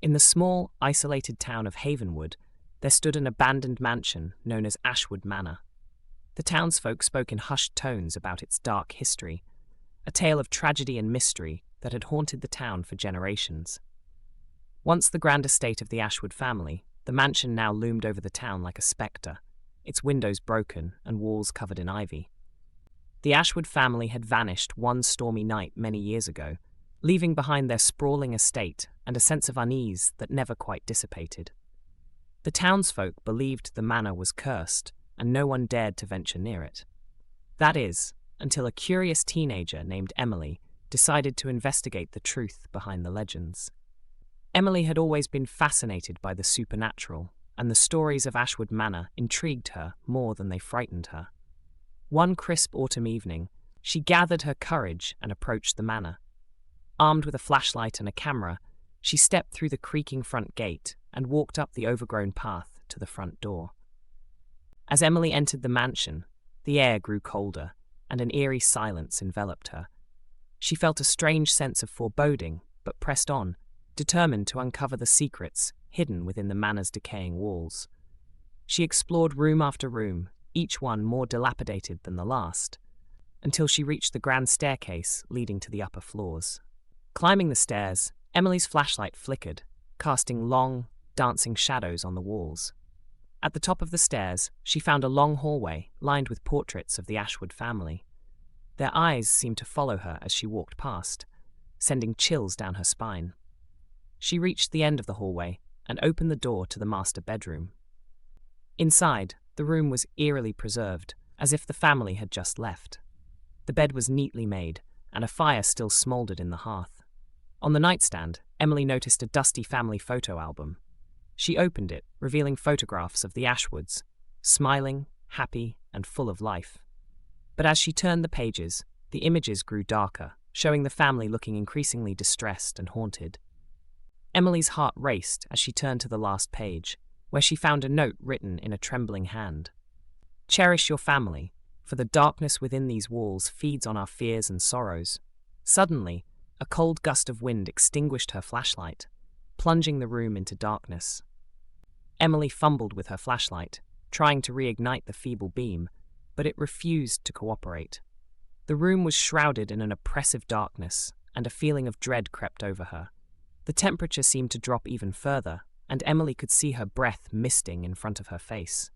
In the small, isolated town of Havenwood, there stood an abandoned mansion known as Ashwood Manor. The townsfolk spoke in hushed tones about its dark history, a tale of tragedy and mystery that had haunted the town for generations. Once the grand estate of the Ashwood family, the mansion now loomed over the town like a spectre, its windows broken and walls covered in ivy. The Ashwood family had vanished one stormy night many years ago, leaving behind their sprawling estate and a sense of unease that never quite dissipated. The townsfolk believed the manor was cursed, and no one dared to venture near it. That is, until a curious teenager named Emily decided to investigate the truth behind the legends. Emily had always been fascinated by the supernatural, and the stories of Ashwood Manor intrigued her more than they frightened her. One crisp autumn evening, she gathered her courage and approached the manor. Armed with a flashlight and a camera, she stepped through the creaking front gate and walked up the overgrown path to the front door. As Emily entered the mansion, the air grew colder, and an eerie silence enveloped her. She felt a strange sense of foreboding, but pressed on, determined to uncover the secrets hidden within the manor's decaying walls. She explored room after room, each one more dilapidated than the last, until she reached the grand staircase leading to the upper floors. Climbing the stairs, Emily's flashlight flickered, casting long, dancing shadows on the walls. At the top of the stairs, she found a long hallway lined with portraits of the Ashwood family. Their eyes seemed to follow her as she walked past, sending chills down her spine. She reached the end of the hallway and opened the door to the master bedroom. Inside, the room was eerily preserved, as if the family had just left. The bed was neatly made, and a fire still smoldered in the hearth. On the nightstand, Emily noticed a dusty family photo album. She opened it, revealing photographs of the Ashwoods, smiling, happy, and full of life. But as she turned the pages, the images grew darker, showing the family looking increasingly distressed and haunted. Emily's heart raced as she turned to the last page, where she found a note written in a trembling hand. "Cherish your family, for the darkness within these walls feeds on our fears and sorrows." Suddenly, a cold gust of wind extinguished her flashlight, plunging the room into darkness. Emily fumbled with her flashlight, trying to reignite the feeble beam, but it refused to cooperate. The room was shrouded in an oppressive darkness, and a feeling of dread crept over her. The temperature seemed to drop even further, and Emily could see her breath misting in front of her face.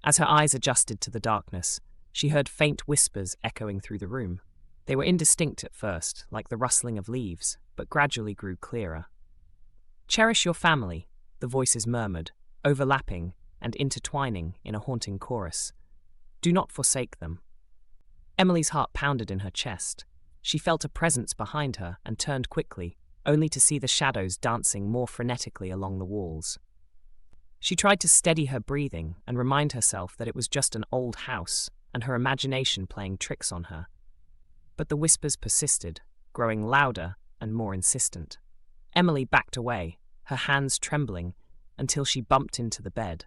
As her eyes adjusted to the darkness, she heard faint whispers echoing through the room. They were indistinct at first, like the rustling of leaves, but gradually grew clearer. "Cherish your family," the voices murmured, overlapping and intertwining in a haunting chorus. "Do not forsake them." Emily's heart pounded in her chest. She felt a presence behind her and turned quickly, only to see the shadows dancing more frenetically along the walls. She tried to steady her breathing and remind herself that it was just an old house and her imagination playing tricks on her. But the whispers persisted, growing louder and more insistent. Emily backed away, her hands trembling, until she bumped into the bed.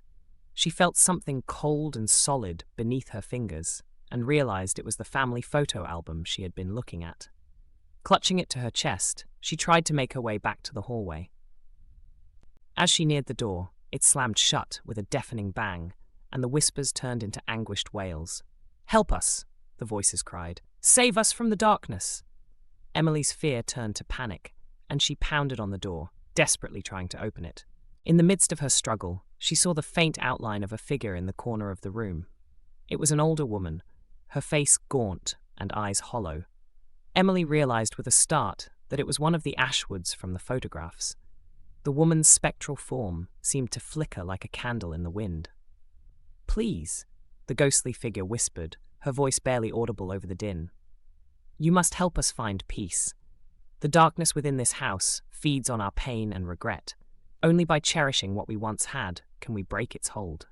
She felt something cold and solid beneath her fingers and realized it was the family photo album she had been looking at. Clutching it to her chest, she tried to make her way back to the hallway. As she neared the door, it slammed shut with a deafening bang, and the whispers turned into anguished wails. "Help us!" the voices cried. "Save us from the darkness!" Emily's fear turned to panic, and she pounded on the door, desperately trying to open it. In the midst of her struggle, she saw the faint outline of a figure in the corner of the room. It was an older woman, her face gaunt and eyes hollow. Emily realized with a start that it was one of the Ashwoods from the photographs. The woman's spectral form seemed to flicker like a candle in the wind. "Please," the ghostly figure whispered, her voice barely audible over the din. "You must help us find peace. The darkness within this house feeds on our pain and regret. Only by cherishing what we once had can we break its hold."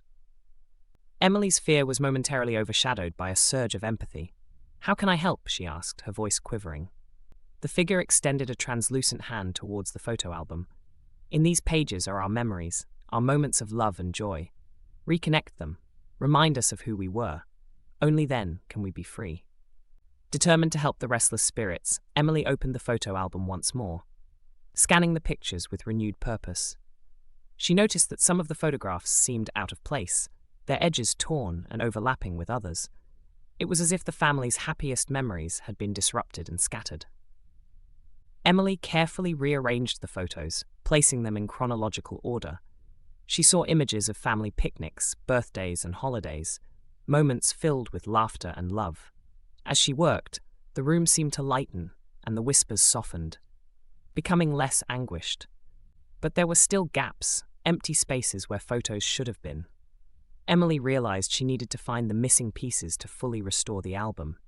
Emily's fear was momentarily overshadowed by a surge of empathy. "How can I help?" she asked, her voice quivering. The figure extended a translucent hand towards the photo album. "In these pages are our memories, our moments of love and joy. Reconnect them. Remind us of who we were. Only then can we be free." Determined to help the restless spirits, Emily opened the photo album once more. scanning the pictures with renewed purpose. She noticed that some of the photographs seemed out of place, their edges torn and overlapping with others. It was as if the family's happiest memories had been disrupted and scattered. Emily carefully rearranged the photos, placing them in chronological order. She saw images of family picnics, birthdays, and holidays, moments filled with laughter and love. As she worked, the room seemed to lighten, and the whispers softened, becoming less anguished. But there were still gaps, empty spaces where photos should have been. Emily realized she needed to find the missing pieces to fully restore the album.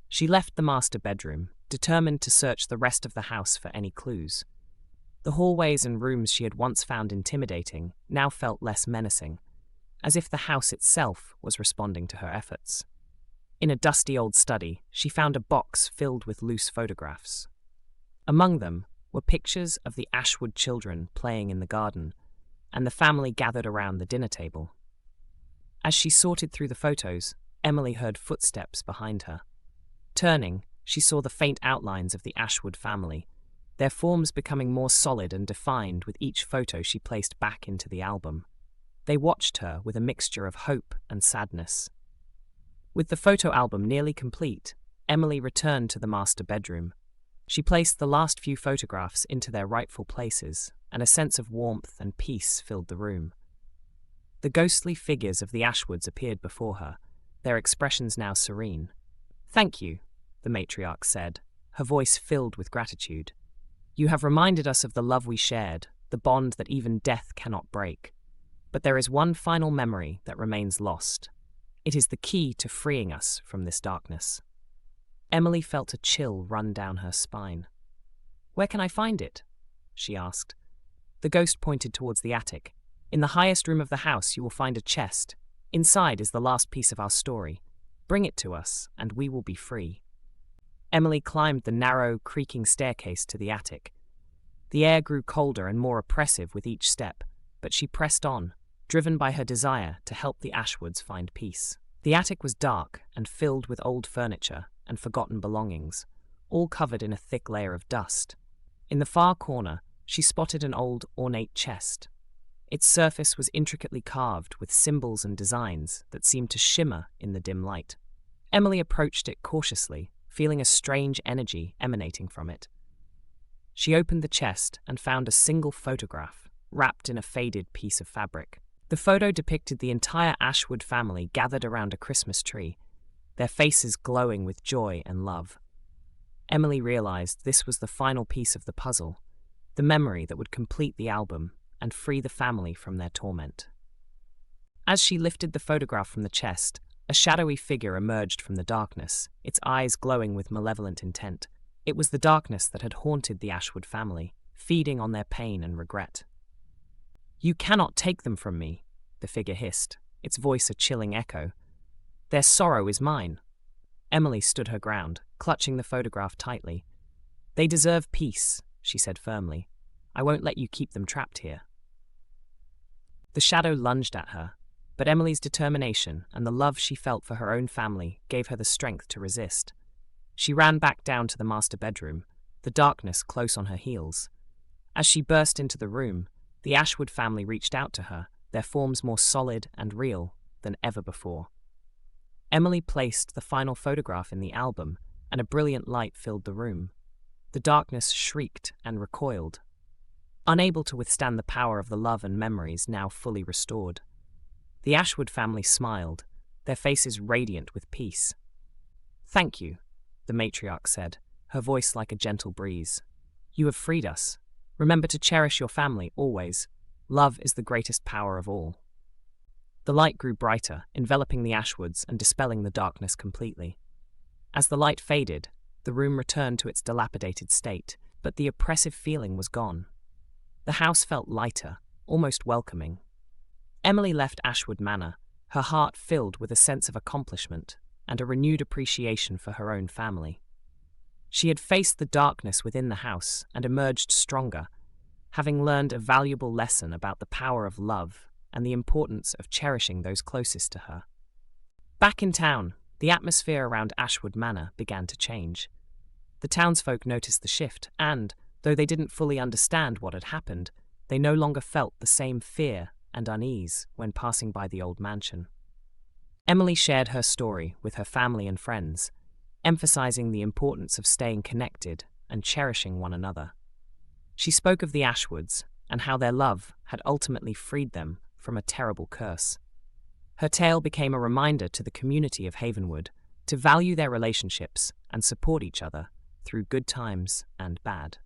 She left the master bedroom, determined to search the rest of the house for any clues. The hallways and rooms she had once found intimidating now felt less menacing, as if the house itself was responding to her efforts. In a dusty old study, she found a box filled with loose photographs. Among them were pictures of the Ashwood children playing in the garden, and the family gathered around the dinner table. As she sorted through the photos, Emily heard footsteps behind her. Turning, she saw the faint outlines of the Ashwood family, their forms becoming more solid and defined with each photo she placed back into the album. They watched her with a mixture of hope and sadness. With the photo album nearly complete, Emily returned to the master bedroom. She placed the last few photographs into their rightful places, and a sense of warmth and peace filled the room. The ghostly figures of the Ashwoods appeared before her, their expressions now serene. "Thank you," the matriarch said, her voice filled with gratitude. "You have reminded us of the love we shared, the bond that even death cannot break. But there is one final memory that remains lost. It is the key to freeing us from this darkness." Emily felt a chill run down her spine. "Where can I find it?" she asked. The ghost pointed towards the attic. "In the highest room of the house you will find a chest. Inside is the last piece of our story. Bring it to us, and we will be free." Emily climbed the narrow, creaking staircase to the attic. The air grew colder and more oppressive with each step, but she pressed on, driven by her desire to help the Ashwoods find peace. The attic was dark and filled with old furniture and forgotten belongings, all covered in a thick layer of dust. In the far corner, she spotted an old, ornate chest. Its surface was intricately carved with symbols and designs that seemed to shimmer in the dim light. Emily approached it cautiously, feeling a strange energy emanating from it. She opened the chest and found a single photograph, wrapped in a faded piece of fabric. The photo depicted the entire Ashwood family gathered around a Christmas tree, their faces glowing with joy and love. Emily realized this was the final piece of the puzzle, the memory that would complete the album and free the family from their torment. As she lifted the photograph from the chest, a shadowy figure emerged from the darkness, its eyes glowing with malevolent intent. It was the darkness that had haunted the Ashwood family, feeding on their pain and regret. "You cannot take them from me," the figure hissed, its voice a chilling echo. "Their sorrow is mine." Emily stood her ground, clutching the photograph tightly. "They deserve peace," she said firmly. "I won't let you keep them trapped here." The shadow lunged at her, but Emily's determination and the love she felt for her own family gave her the strength to resist. She ran back down to the master bedroom, the darkness close on her heels. As she burst into the room, the Ashwood family reached out to her, their forms more solid and real than ever before. Emily placed the final photograph in the album, and a brilliant light filled the room. The darkness shrieked and recoiled, unable to withstand the power of the love and memories now fully restored. The Ashwood family smiled, their faces radiant with peace. "Thank you," the matriarch said, her voice like a gentle breeze. "You have freed us. Remember to cherish your family always. Love is the greatest power of all." The light grew brighter, enveloping the Ashwoods and dispelling the darkness completely. As the light faded, the room returned to its dilapidated state, but the oppressive feeling was gone. The house felt lighter, almost welcoming. Emily left Ashwood Manor, her heart filled with a sense of accomplishment and a renewed appreciation for her own family. She had faced the darkness within the house and emerged stronger, having learned a valuable lesson about the power of love and the importance of cherishing those closest to her. Back in town, the atmosphere around Ashwood Manor began to change. The townsfolk noticed the shift and, Though they didn't fully understand what had happened, they no longer felt the same fear and unease when passing by the old mansion. Emily shared her story with her family and friends, emphasizing the importance of staying connected and cherishing one another. She spoke of the Ashwoods and how their love had ultimately freed them from a terrible curse. Her tale became a reminder to the community of Havenwood to value their relationships and support each other through good times and bad.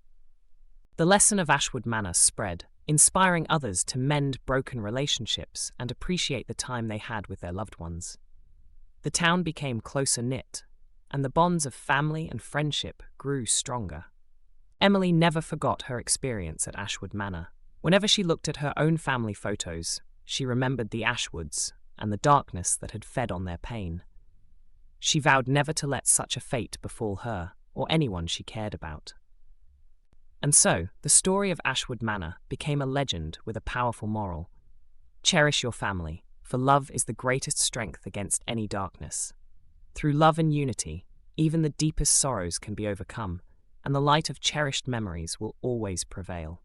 The lesson of Ashwood Manor spread, inspiring others to mend broken relationships and appreciate the time they had with their loved ones. The town became closer knit, and the bonds of family and friendship grew stronger. Emily never forgot her experience at Ashwood Manor. Whenever she looked at her own family photos, she remembered the Ashwoods and the darkness that had fed on their pain. She vowed never to let such a fate befall her or anyone she cared about. And so, the story of Ashwood Manor became a legend with a powerful moral. Cherish your family, for love is the greatest strength against any darkness. Through love and unity, even the deepest sorrows can be overcome, and the light of cherished memories will always prevail.